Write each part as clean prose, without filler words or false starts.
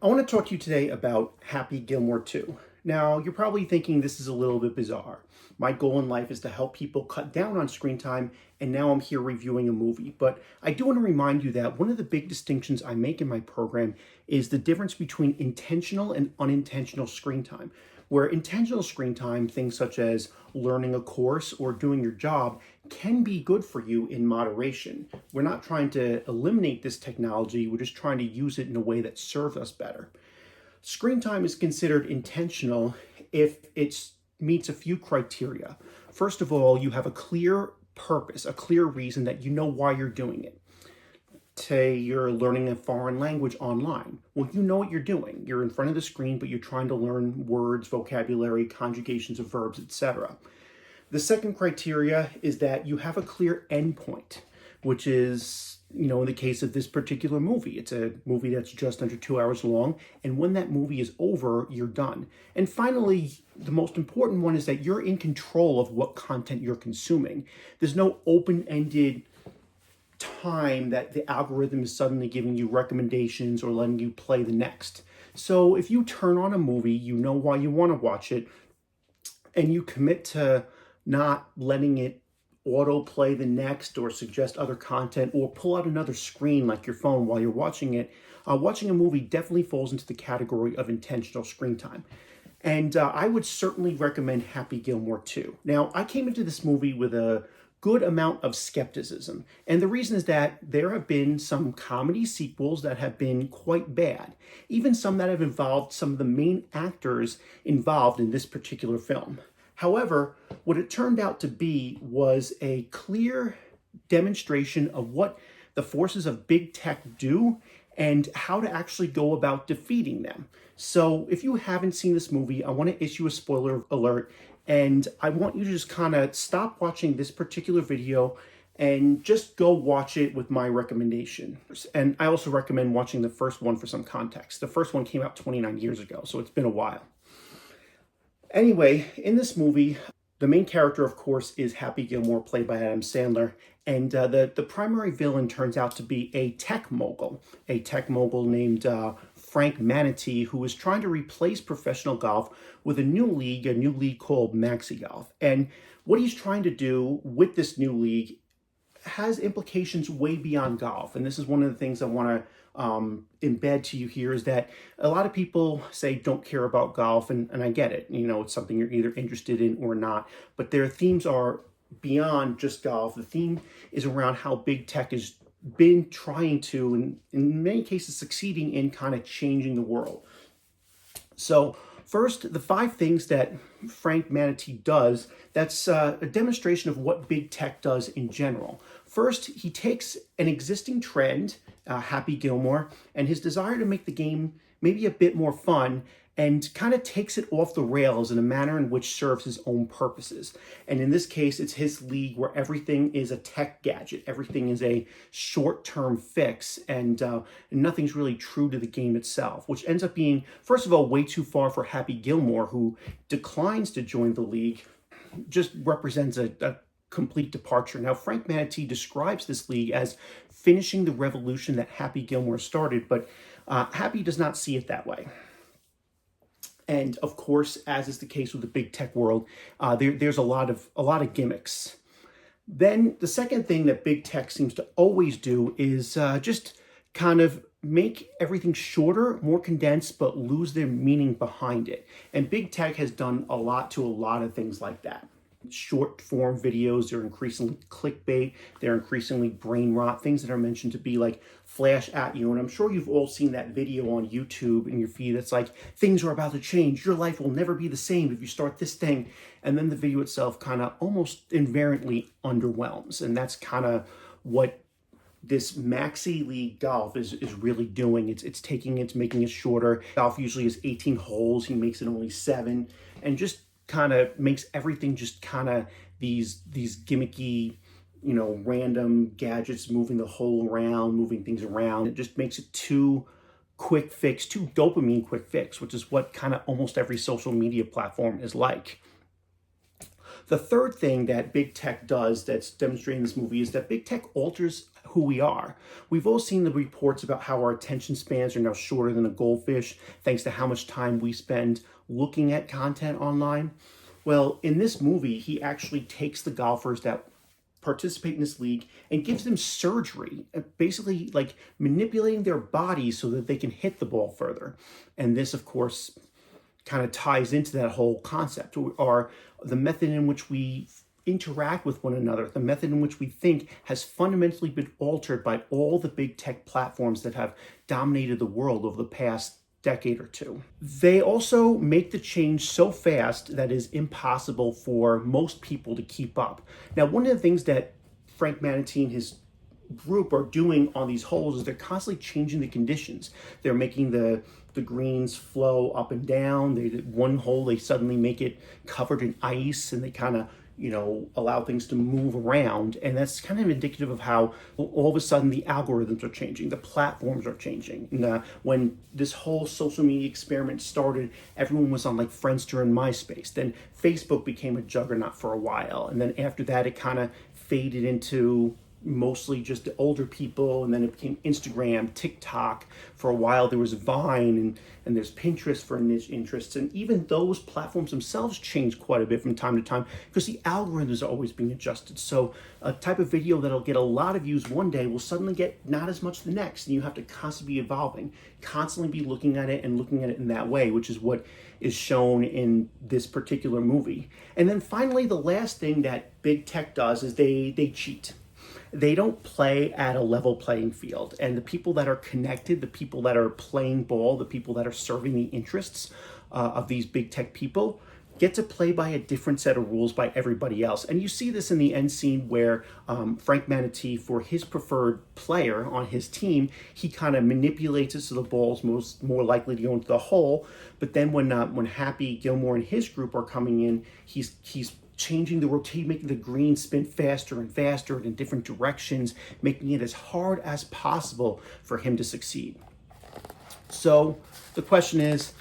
I want to talk to you today about Happy Gilmore 2. Now, you're probably thinking this is a little bit bizarre. My goal in life is to help people cut down on screen time, and now I'm here reviewing a movie. But I do want to remind you that one of the big distinctions I make in my program is the difference between intentional and unintentional screen time. Where intentional screen time, things such as learning a course or doing your job, can be good for you in moderation. We're not trying to eliminate this technology, we're just trying to use it in a way that serves us better. Screen time is considered intentional if it meets a few criteria. First of all, you have a clear purpose, a clear reason that you know why you're doing it. Say you're learning a foreign language online. Well, you know what you're doing. You're in front of the screen, but you're trying to learn words, vocabulary, conjugations of verbs, etc. The second criteria is that you have a clear endpoint, which is, in the case of this particular movie, it's a movie that's just under 2 hours long. And when that movie is over, you're done. And finally, the most important one is that you're in control of what content you're consuming. There's no open-ended time that the algorithm is suddenly giving you recommendations or letting you play the next. So if you turn on a movie, you know why you want to watch it, and you commit to not letting it autoplay the next or suggest other content or pull out another screen like your phone while you're watching it, watching a movie definitely falls into the category of intentional screen time. And I would certainly recommend Happy Gilmore 2. Now, I came into this movie with a good amount of skepticism. And the reason is that there have been some comedy sequels that have been quite bad, even some that have involved some of the main actors involved in this particular film. However, what it turned out to be was a clear demonstration of what the forces of big tech do and how to actually go about defeating them. So if you haven't seen this movie, I want to issue a spoiler alert, and I want you to just kind of stop watching this particular video and just go watch it with my recommendation. And I also recommend watching the first one for some context. The first one came out 29 years ago, so it's been a while. Anyway, in this movie, the main character, of course, is Happy Gilmore, played by Adam Sandler. And the primary villain turns out to be a tech mogul named Frank Manatee, who is trying to replace professional golf with a new league called Maxi Golf. And what he's trying to do with this new league has implications way beyond golf. And this is one of the things I want to embed to you here, is that a lot of people say don't care about golf, and I get it. It's something you're either interested in or not, but their themes are beyond just golf. The theme is around how big tech has been trying to, and in many cases succeeding in, kind of changing the world. So first, the 5 things that Frank Manatee does, that's a demonstration of what big tech does in general. First, he takes an existing trend, Happy Gilmore, and his desire to make the game maybe a bit more fun, and kind of takes it off the rails in a manner in which serves his own purposes. And in this case, it's his league where everything is a tech gadget. Everything is a short-term fix, and nothing's really true to the game itself, which ends up being, first of all, way too far for Happy Gilmore, who declines to join the league. Just represents a complete departure. Now, Frank Manatee describes this league as finishing the revolution that Happy Gilmore started, but Happy does not see it that way. And of course, as is the case with the big tech world, there's a lot of gimmicks. Then the second thing that big tech seems to always do is just kind of make everything shorter, more condensed, but lose their meaning behind it. And big tech has done a lot to a lot of things like that. Short form videos, they're increasingly clickbait, they're increasingly brain rot, things that are mentioned to be like flash at you. And I'm sure you've all seen that video on YouTube in your feed that's like, things are about to change, your life will never be the same if you start this thing. And then the video itself kind of almost invariantly underwhelms. And that's kind of what this Maxi League golf is really doing. It's making it shorter. Golf usually is 18 holes, he makes it only 7, and just kind of makes everything just kind of these gimmicky, random gadgets, moving the hole around, moving things around. It just makes it too quick fix, too dopamine quick fix, which is what kind of almost every social media platform is like. The third thing that big tech does that's demonstrated in this movie is that big tech alters who we are. We've all seen the reports about how our attention spans are now shorter than a goldfish, thanks to how much time we spend looking at content online. Well, in this movie, he actually takes the golfers that participate in this league and gives them surgery, basically like manipulating their bodies so that they can hit the ball further. And this, of course, kind of ties into that whole concept, or the method in which we interact with one another, the method in which we think has fundamentally been altered by all the big tech platforms that have dominated the world over the past decade or two. They also make the change so fast that it is impossible for most people to keep up. Now, one of the things that Frank Manatee and his group are doing on these holes is they're constantly changing the conditions. They're making the greens flow up and down. One hole, they suddenly make it covered in ice, and they kind of allow things to move around. And that's kind of indicative of how all of a sudden the algorithms are changing, the platforms are changing. And when this whole social media experiment started, everyone was on like Friendster and MySpace. Then Facebook became a juggernaut for a while. And then after that, it kind of faded into mostly just the older people, and then it became Instagram, TikTok. For a while there was Vine, and there's Pinterest for niche interests, and even those platforms themselves change quite a bit from time to time because the algorithms are always being adjusted. So a type of video that'll get a lot of views one day will suddenly get not as much the next, and you have to constantly be evolving, constantly be looking at it in that way, which is what is shown in this particular movie. And then finally, the last thing that big tech does is they cheat. They don't play at a level playing field. And the people that are connected, the people that are playing ball, the people that are serving the interests of these big tech people get to play by a different set of rules by everybody else. And you see this in the end scene where Frank Manatee, for his preferred player on his team, he kind of manipulates it so the ball's more likely to go into the hole. But then when Happy Gilmore and his group are coming in, he's changing the rotation, making the green spin faster and faster in different directions, making it as hard as possible for him to succeed. So the question is,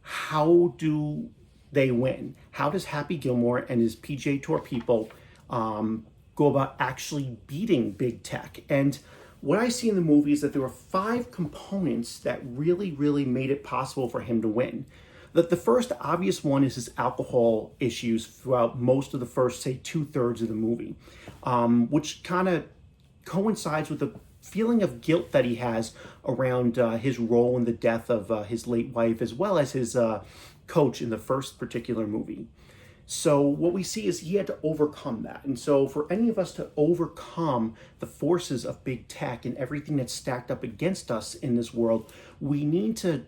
how do they win? How does Happy Gilmore and his PGA Tour people go about actually beating big tech? And what I see in the movie is that there were 5 components that really, really made it possible for him to win. The first obvious one is his alcohol issues throughout most of the first, say, 2/3 of the movie, which kind of coincides with the feeling of guilt that he has around his role in the death of his late wife, as well as his coach in the first particular movie. So what we see is he had to overcome that. And so for any of us to overcome the forces of big tech and everything that's stacked up against us in this world, we need to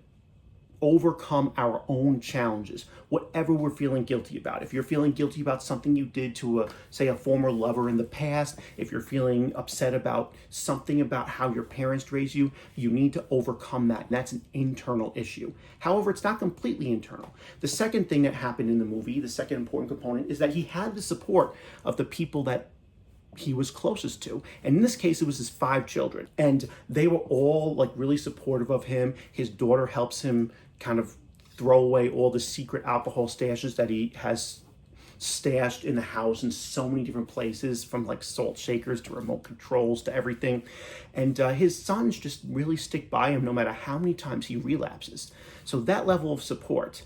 overcome our own challenges, whatever we're feeling guilty about. If you're feeling guilty about something you did to say a former lover in the past, if you're feeling upset about something about how your parents raised you, you need to overcome that. And that's an internal issue. However, it's not completely internal. The second thing that happened in the movie, the second important component, is that he had the support of the people that he was closest to. And in this case, it was his 5 children. And they were all like really supportive of him. His daughter helps him kind of throw away all the secret alcohol stashes that he has stashed in the house in so many different places, from like salt shakers to remote controls to everything. And his sons just really stick by him no matter how many times he relapses. So that level of support.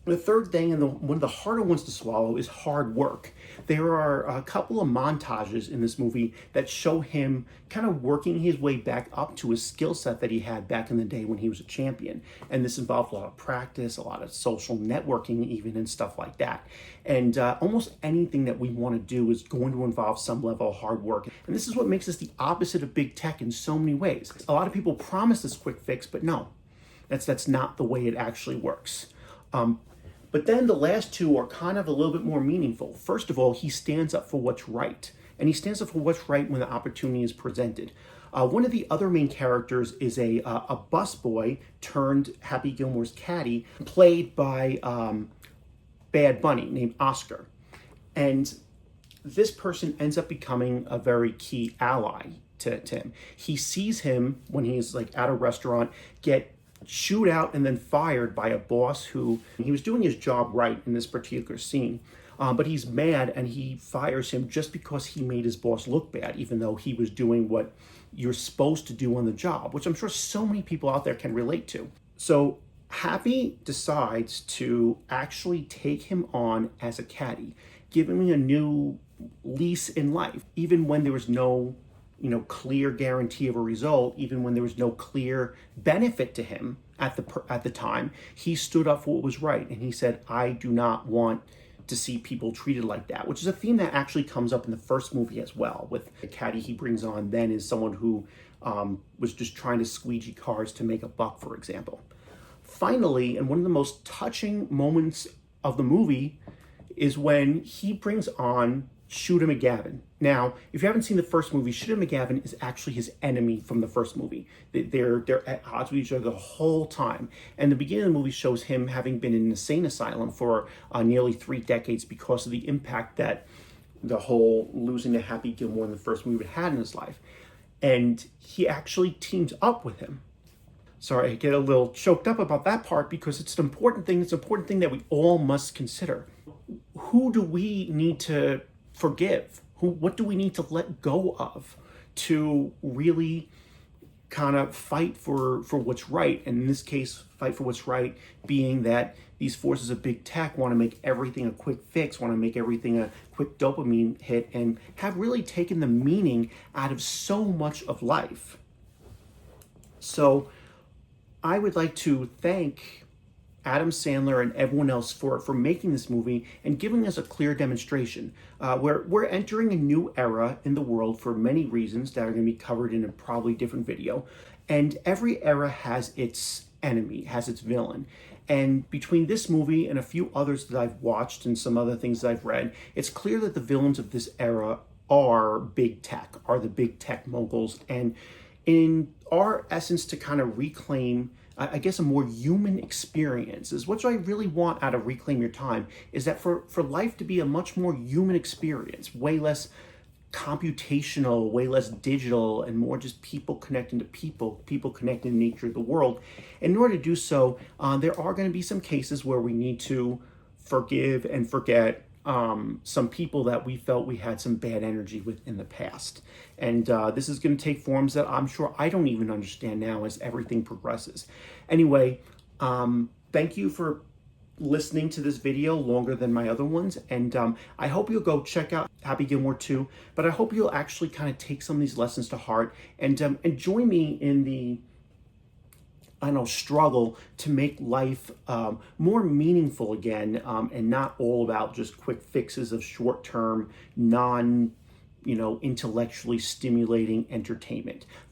The third thing, and one of the harder ones to swallow, is hard work. There are a couple of montages in this movie that show him kind of working his way back up to his skill set that he had back in the day when he was a champion. And this involved a lot of practice, a lot of social networking even, and stuff like that. And almost anything that we want to do is going to involve some level of hard work. And this is what makes us the opposite of big tech in so many ways. A lot of people promise this quick fix, but no, that's not the way it actually works. But then the last 2 are kind of a little bit more meaningful. First of all, he stands up for what's right. And he stands up for what's right when the opportunity is presented. One of the other main characters is a busboy turned Happy Gilmore's caddy, played by Bad Bunny, named Oscar. And this person ends up becoming a very key ally to him. He sees him when he's like at a restaurant get chewed out and then fired by a boss who he was doing his job right in this particular scene. But he's mad and he fires him just because he made his boss look bad, even though he was doing what you're supposed to do on the job, which I'm sure so many people out there can relate to. So Happy decides to actually take him on as a caddy, giving him a new lease in life, even when there was no clear guarantee of a result, even when there was no clear benefit to him at the time. He stood up for what was right, and he said, I do not want to see people treated like that, which is a theme that actually comes up in the first movie as well, with the caddy he brings on then is someone who was just trying to squeegee cars to make a buck, for example. Finally, and one of the most touching moments of the movie is when he brings on Shooter McGavin. Now, if you haven't seen the first movie, Shooter McGavin is actually his enemy from the first movie. They're at odds with each other the whole time. And the beginning of the movie shows him having been in an insane asylum for nearly 3 decades because of the impact that the whole losing to Happy Gilmore in the first movie had in his life. And he actually teams up with him. Sorry, I get a little choked up about that part because it's an important thing. It's an important thing that we all must consider. Who do we need to forgive? What do we need to let go of to really kind of fight for what's right? And in this case, fight for what's right being that these forces of big tech want to make everything a quick fix, want to make everything a quick dopamine hit, and have really taken the meaning out of so much of life. So I would like to thank Adam Sandler and everyone else for making this movie and giving us a clear demonstration. We're entering a new era in the world for many reasons that are going to be covered in a probably different video. And every era has its enemy, has its villain. And between this movie and a few others that I've watched and some other things that I've read, it's clear that the villains of this era are big tech, are the big tech moguls. And in our essence to kind of reclaim, I guess, a more human experience is what I really want out of Reclaim Your Time, is that for life to be a much more human experience, way less computational, way less digital, and more just people connecting to people connecting to the nature of the world. And in order to do so, there are going to be some cases where we need to forgive and forget some people that we felt we had some bad energy with in the past. And this is going to take forms that I'm sure I don't even understand now as everything progresses. Anyway, thank you for listening to this video longer than my other ones. And I hope you'll go check out Happy Gilmore 2, but I hope you'll actually kind of take some of these lessons to heart and join me in the struggle to make life more meaningful again, and not all about just quick fixes of short-term, intellectually stimulating entertainment.